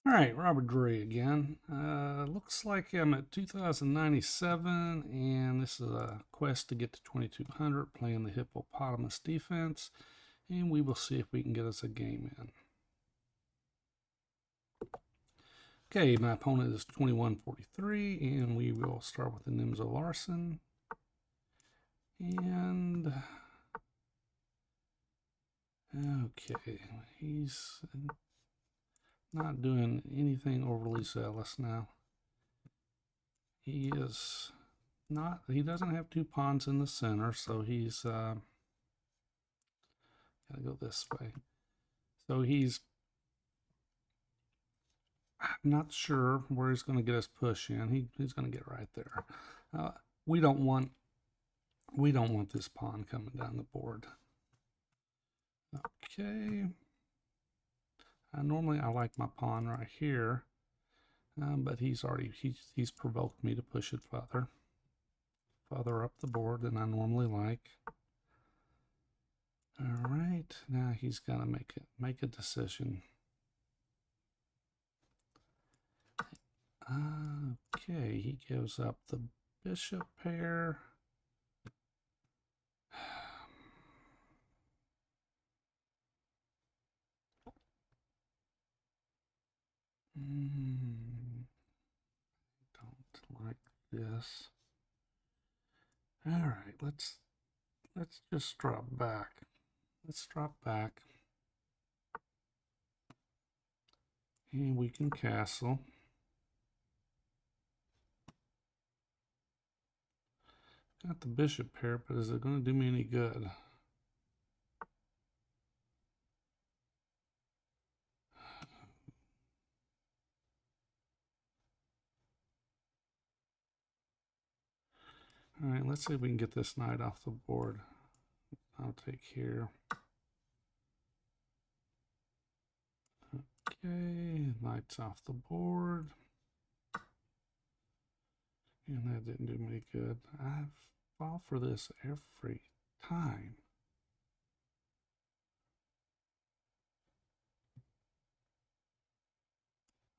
All right, Robert Gray again. Looks like I'm at 2097, and this is a quest to get to 2200, playing the hippopotamus defense, and we will see if we can get us a game in. Okay, my opponent is 2143, and we will start with the Nimzo Larson. And okay, he's not doing anything overly zealous now. He is not, he doesn't have two pawns in the center, so he's gotta go this way. So I'm not sure where he's going to get his push in. He's going to get right there. Uh, we don't want this pawn coming down the board. Okay. Normally I like my pawn right here, but he's provoked me to push it further up the board than I normally like. All right, now he's gonna make a decision. Okay, he gives up the bishop pair. Don't like this. All right, let's just drop back. Let's drop back. And we can castle. Got the bishop pair, but is it going to do me any good? All right, let's see if we can get this knight off the board. I'll take here. Okay, knight's off the board. And that didn't do me good. I fall for this every time.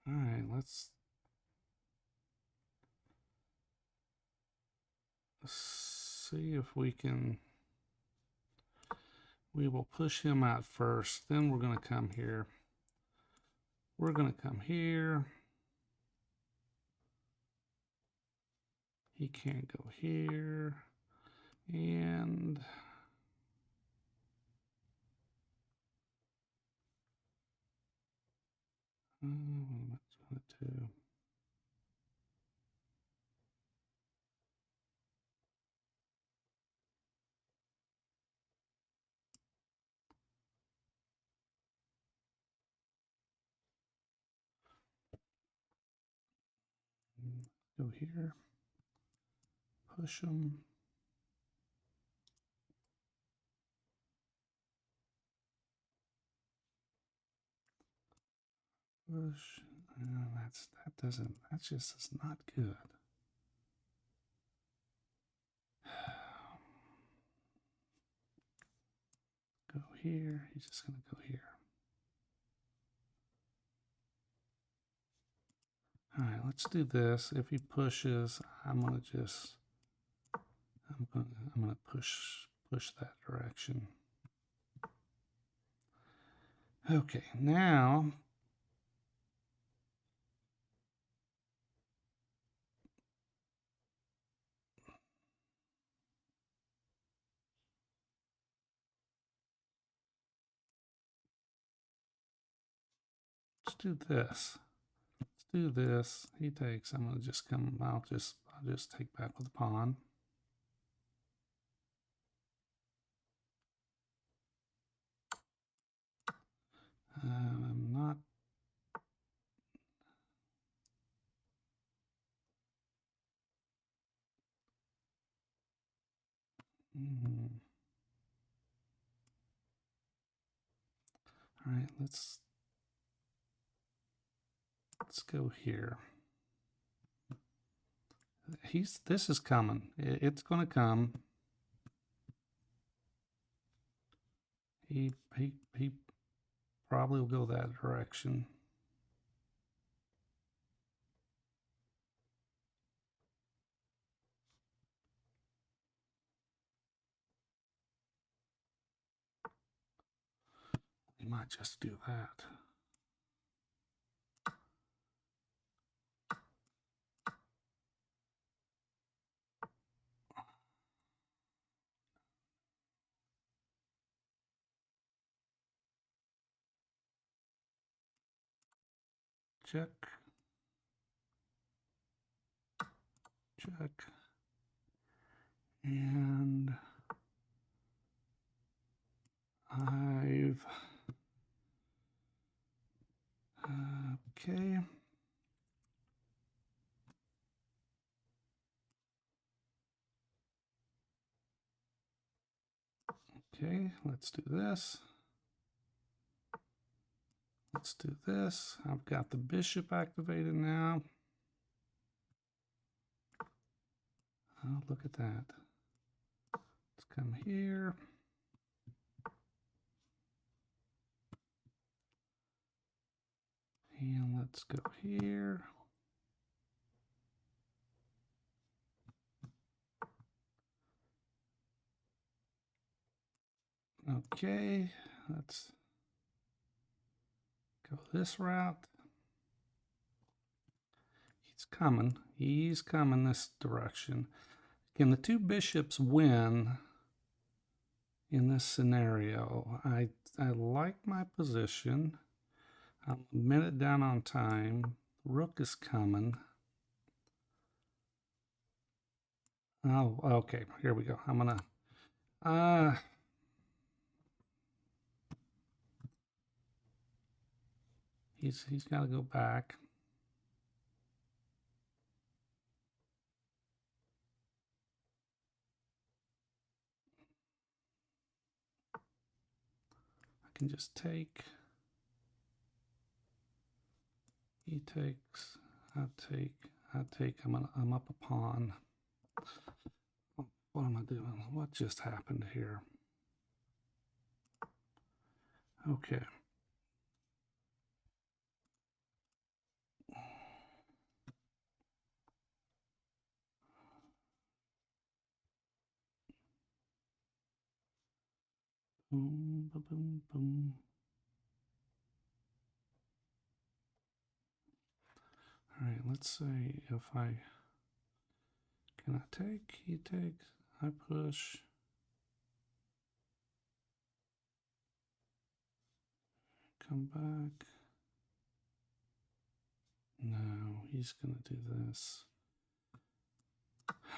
All right, let's see if we can. We will push him out first. Then we're going to come here. We're going to come here. He can't go here. And what am I going to do? Go here. Push him. Push. That just is not good. Go here. He's just going to go here. All right, let's do this. If he pushes, I'm gonna push that direction. Okay, now let's do this. Let's do this. He takes. I'm gonna just come. I'll just take back with the pawn. I'm not. All right, let's go here. This is coming. It's going to come. He probably will go that direction. We might just do that. Check. Check. And I've okay. Okay, let's do this. Let's do this. I've got the bishop activated now. Oh, look at that. Let's come here. And let's go here. Okay, let's go this route. He's coming. He's coming this direction. Can the two bishops win in this scenario? I like my position. I'm a minute down on time. Rook is coming. Oh, okay. Here we go. I'm gonna. He's got to go back. I can just take. He takes. I take. I take. I'm up a pawn. What am I doing? What just happened here? Okay. Boom, boom, boom, boom. All right, let's say if I can I take, he takes, I push. Come back. No, he's gonna do this.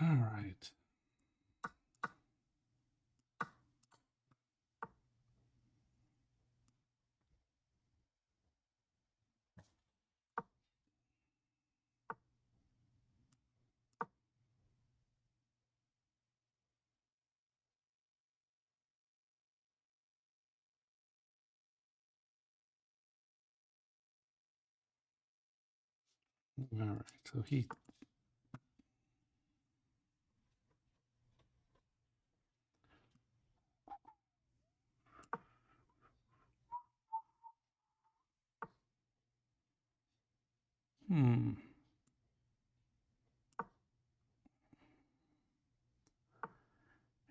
All right. All right, so he.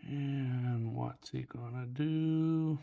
And what's he gonna do?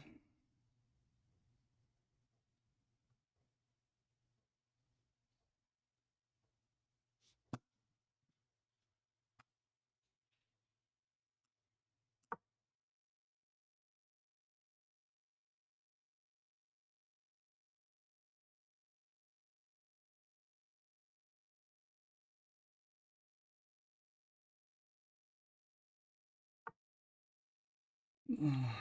All right.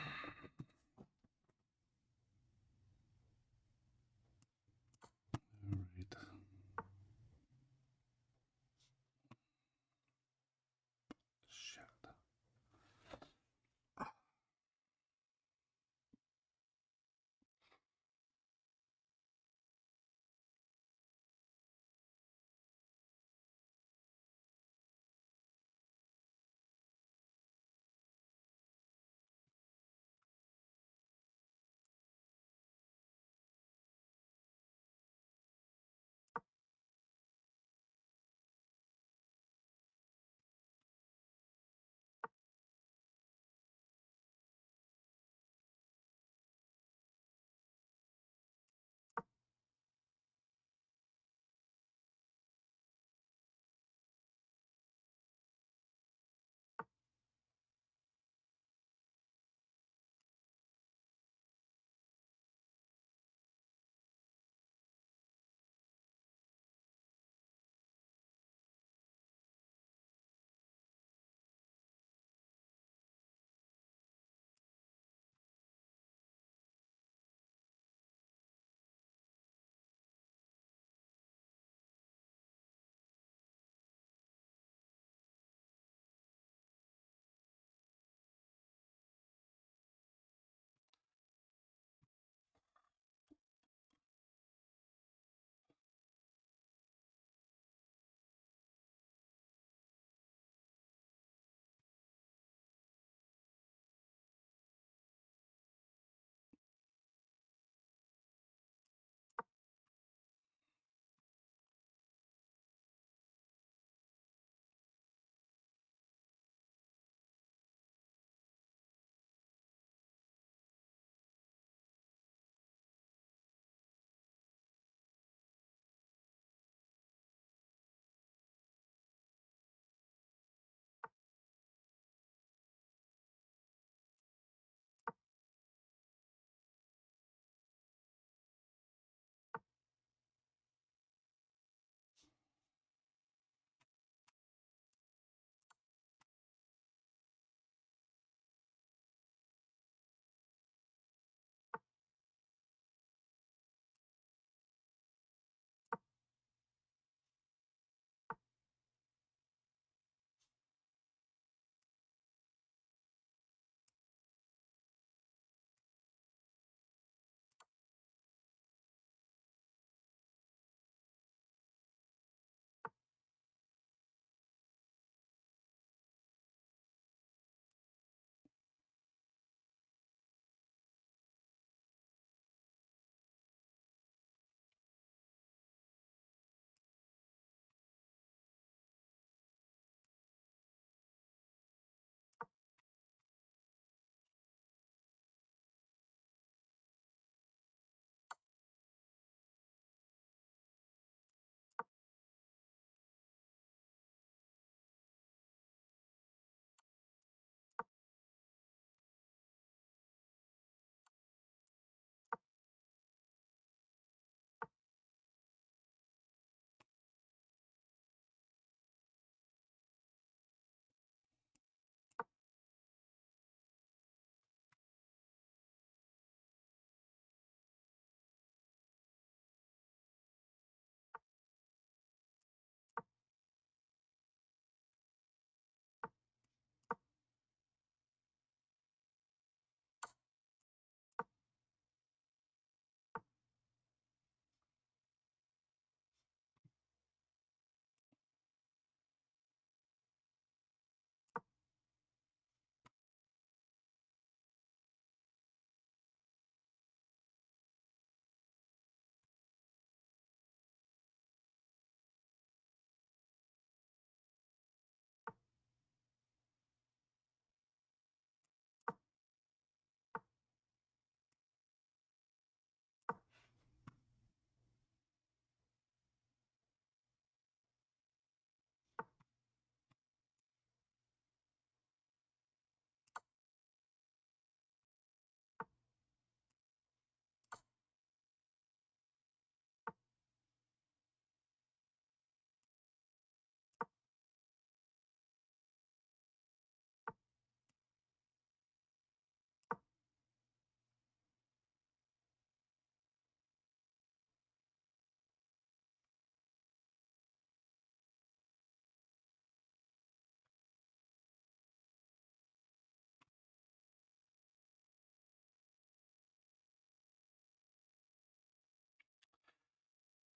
Shit.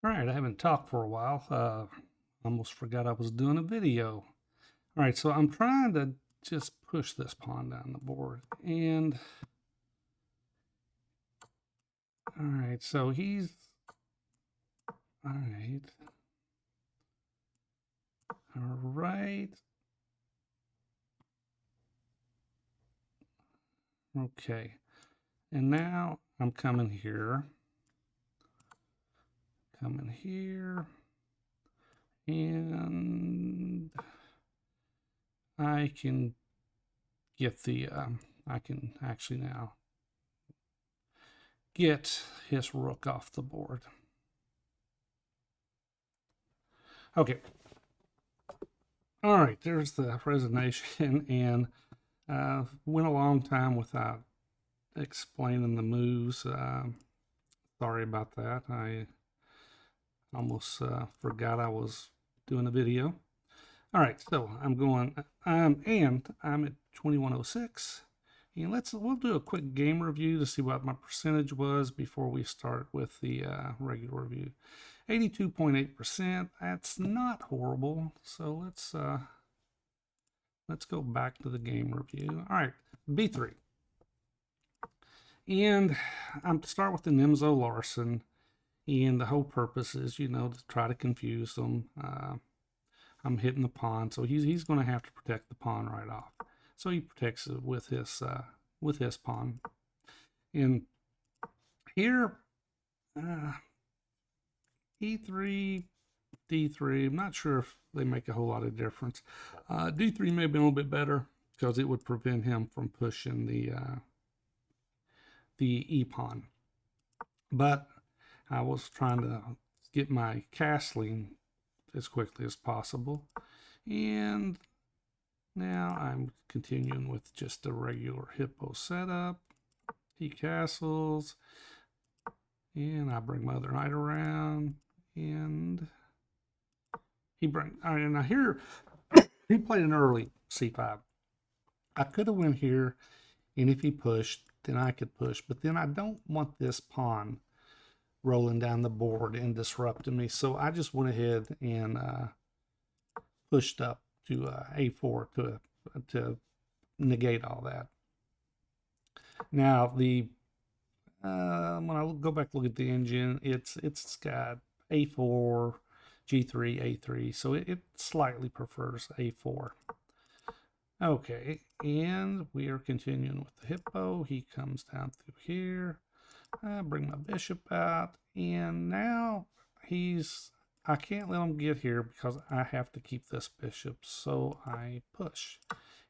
All right, I haven't talked for a while. Almost forgot I was doing a video. All right, so I'm trying to just push this pawn down the board. And, all right, so he's, all right. All right. Okay. And now I'm coming here. And I can get the, I can actually now get his rook off the board. Okay. All right, there's the resignation, and went a long time without explaining the moves. Sorry about that. I almost forgot I was doing a video. All right, so I'm going, and I'm at 2106. And we'll do a quick game review to see what my percentage was before we start with the regular review. 82.8%. That's not horrible. So let's go back to the game review. All right, B3. And I'm to start with the Nimzo Larson. And the whole purpose is, you know, to try to confuse them. I'm hitting the pawn, so he's going to have to protect the pawn right off. So he protects it with his pawn. And here, E3, D3. I'm not sure if they make a whole lot of difference. D3 may have been a little bit better because it would prevent him from pushing the E pawn. But I was trying to get my castling as quickly as possible. And now I'm continuing with just a regular Hippo setup. He castles. And I bring my other knight around. And he brings... All right, now here, he played an early C5. I could have went here, and if he pushed, then I could push. But then I don't want this pawn rolling down the board and disrupting me. So I just went ahead and pushed up to A4 to negate all that. Now the when I go back to look at the engine, it's got A4, G3, A3, so it slightly prefers A4. Okay, and we are continuing with the Hippo. He comes down through here. I bring my bishop out, and now I can't let him get here because I have to keep this bishop, so I push.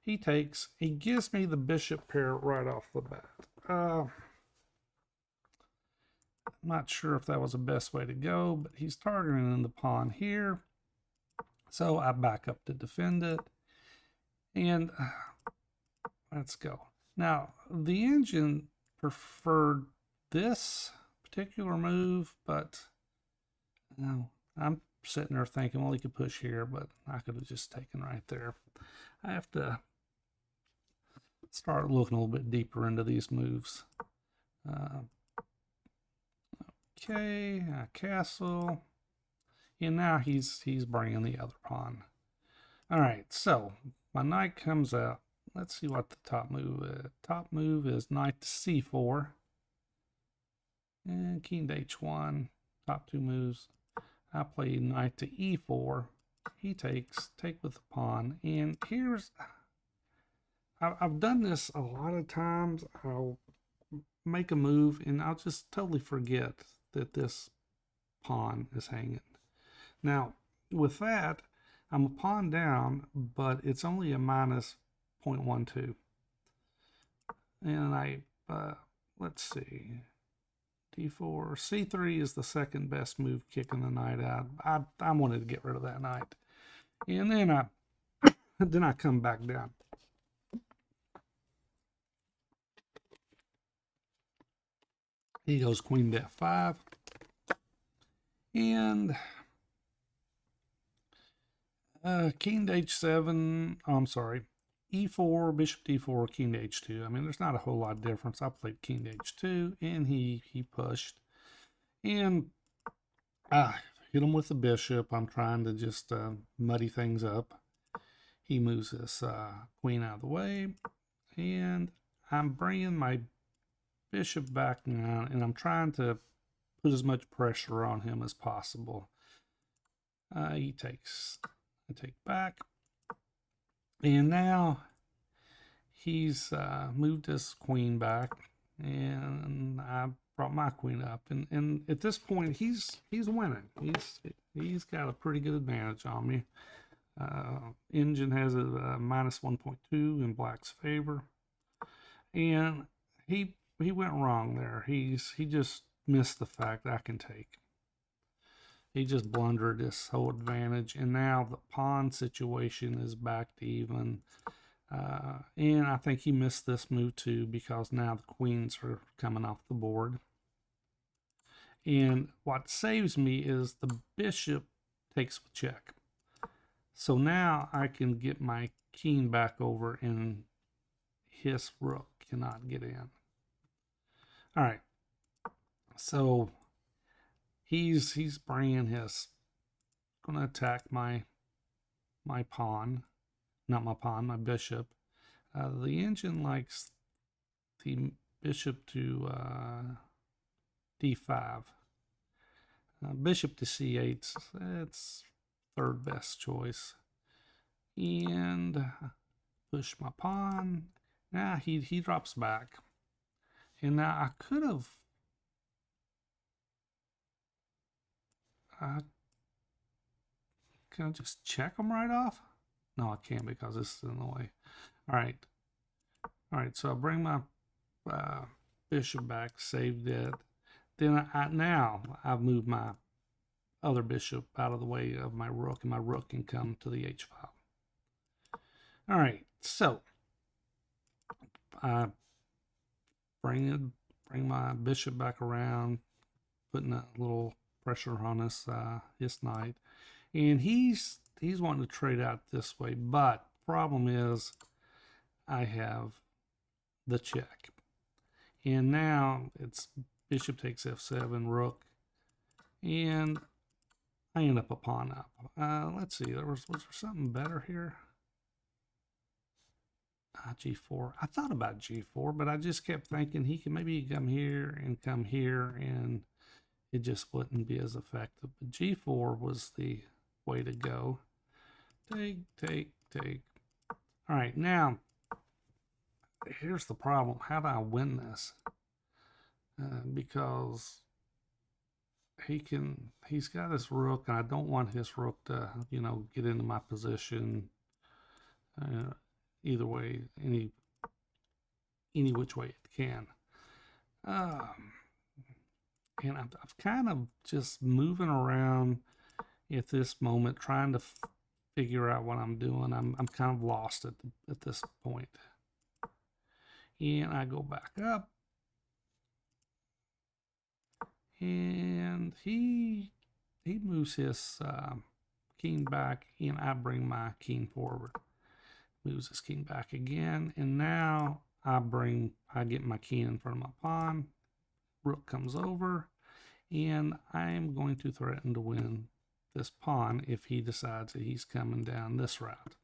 He takes, he gives me the bishop pair right off the bat. I'm not sure if that was the best way to go, but he's targeting the pawn here, so I back up to defend it, and let's go. Now, the engine preferred this particular move, but I'm sitting there thinking, well, he could push here, but I could have just taken right there. I have to start looking a little bit deeper into these moves. Okay, castle, and now he's bringing the other pawn. All right, so my knight comes out. Let's see what the top move is. Top move is knight to C4. And king to H1, top two moves. I play knight to E4. He takes, take with the pawn. And here's, I've done this a lot of times. I'll make a move and I'll just totally forget that this pawn is hanging. Now, with that, I'm a pawn down, but it's only a minus 0.12. And I, let's see. D4, C3 is the second best move, kicking the knight out. I wanted to get rid of that knight, and then I come back down. He goes queen to F5, and king to H7. Oh, I'm sorry, E4, bishop D4, king to H2. I mean, there's not a whole lot of difference. I played king to H2, and he pushed. And hit him with the bishop. I'm trying to just muddy things up. He moves this queen out of the way, and I'm bringing my bishop back now, and I'm trying to put as much pressure on him as possible. He takes, I take back, and now he's moved his queen back, and I brought my queen up, and at this point he's winning. He's got a pretty good advantage on me. Engine has a minus 1.2 in black's favor, and he went wrong there. He just missed the fact that I can take. He just blundered this whole advantage, and now the pawn situation is back to even. And I think he missed this move too, because now the queens are coming off the board. And what saves me is the bishop takes the check. So now I can get my king back over, and his rook cannot get in. All right. So he's bringing his, going to attack my pawn, not my pawn, my bishop. The engine likes the bishop to d5. Bishop to c8, that's third best choice. And push my pawn. Now he drops back. And now I could have can I just check him right off? No, I can't, because this is in the way. All right, so I bring my bishop back, saved it. Then now I've moved my other bishop out of the way of my rook, and my rook can come to the h file. All right, so I bring my bishop back around, putting a little pressure on his knight, and he's wanting to trade out this way, but problem is I have the check, and now it's bishop takes f7, rook, and I end up a pawn up. Let's see, was there something better here? G4. I thought about G4, but I just kept thinking he can maybe come here, and it just wouldn't be as effective. But G4 was the way to go. Take. All right, now here's the problem. How do I win this? Because he's got his rook, and I don't want his rook to, get into my position. Either way, any which way it can. And I'm kind of just moving around at this moment, trying to figure out what I'm doing. I'm kind of lost at this point. And I go back up, and he moves his king back, and I bring my king forward. Moves his king back again, and now I get my king in front of my pawn. Rook comes over, and I am going to threaten to win this pawn if he decides that he's coming down this route.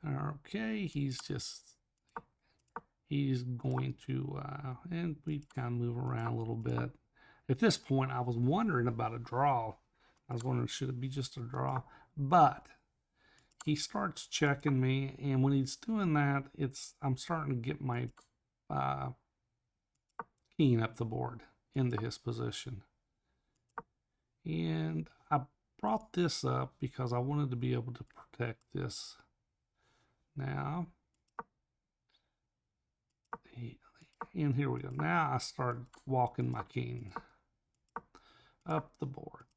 Okay, he's going to, and we kind of move around a little bit. At this point, I was wondering about a draw. I was wondering, should it be just a draw? But he starts checking me, and when he's doing that, I'm starting to get my king up the board into his position. And I brought this up because I wanted to be able to protect this. Now, and here we go. Now I start walking my king up the board,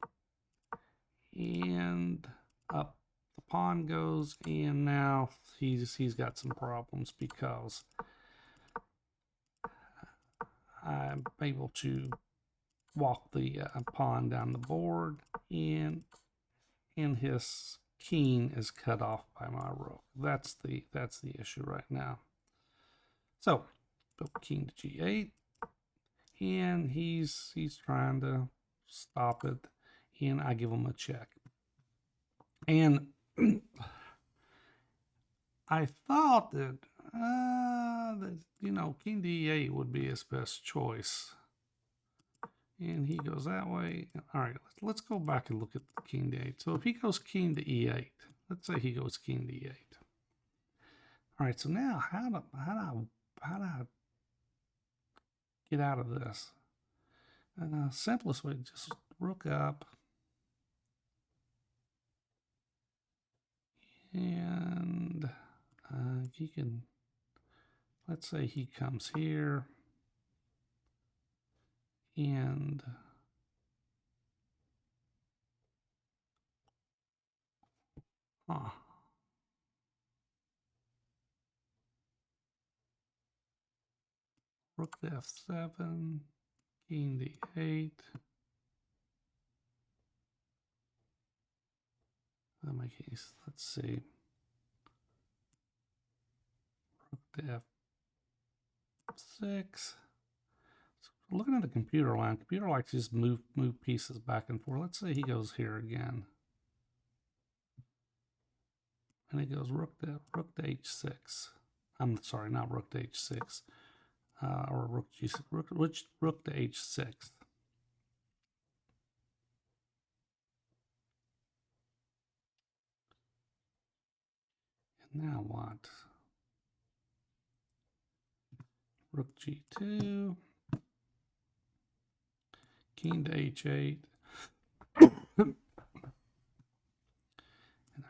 and up the pawn goes, and now he's got some problems because I'm able to walk the pawn down the board, and his king is cut off by my rook. That's the issue right now. So go king to g8, and he's trying to stop it, and I give them a check. And I thought that, King D8 would be his best choice. And he goes that way. All right, let's go back and look at King D8. So if he goes King to E8, let's say he goes King to E8. All right, so now how do I get out of this? Simplest way, just rook up. And he can, let's say he comes here. And rook to F7, King D8. In my case, let's see. Rook to F6. So looking at the computer line, computer likes to just move pieces back and forth. Let's say he goes here again. And he goes rook to H6. I'm sorry, not rook to H6. Or rook G6. Rook to H6. And now what? Rook G2. King to H8. And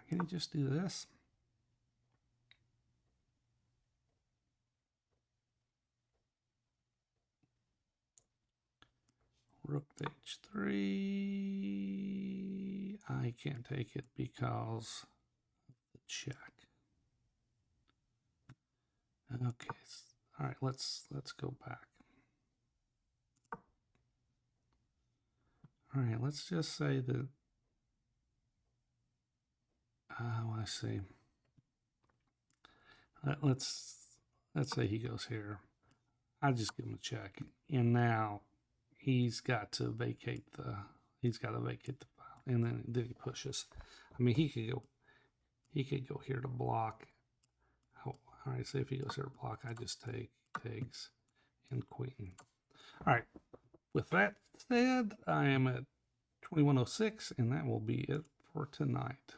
can he just do this? Rook to H3. I can't take it because of the check. Okay. All right, let's go back. All right, let's just say that I see. Let's say he goes here. I just give him a check, and now he's got to vacate the file, and then he pushes. I mean, he could go here to block. Oh, all right, so if he goes here to block, I just takes, and queen. All right. With that said, I am at 2106, and that will be it for tonight.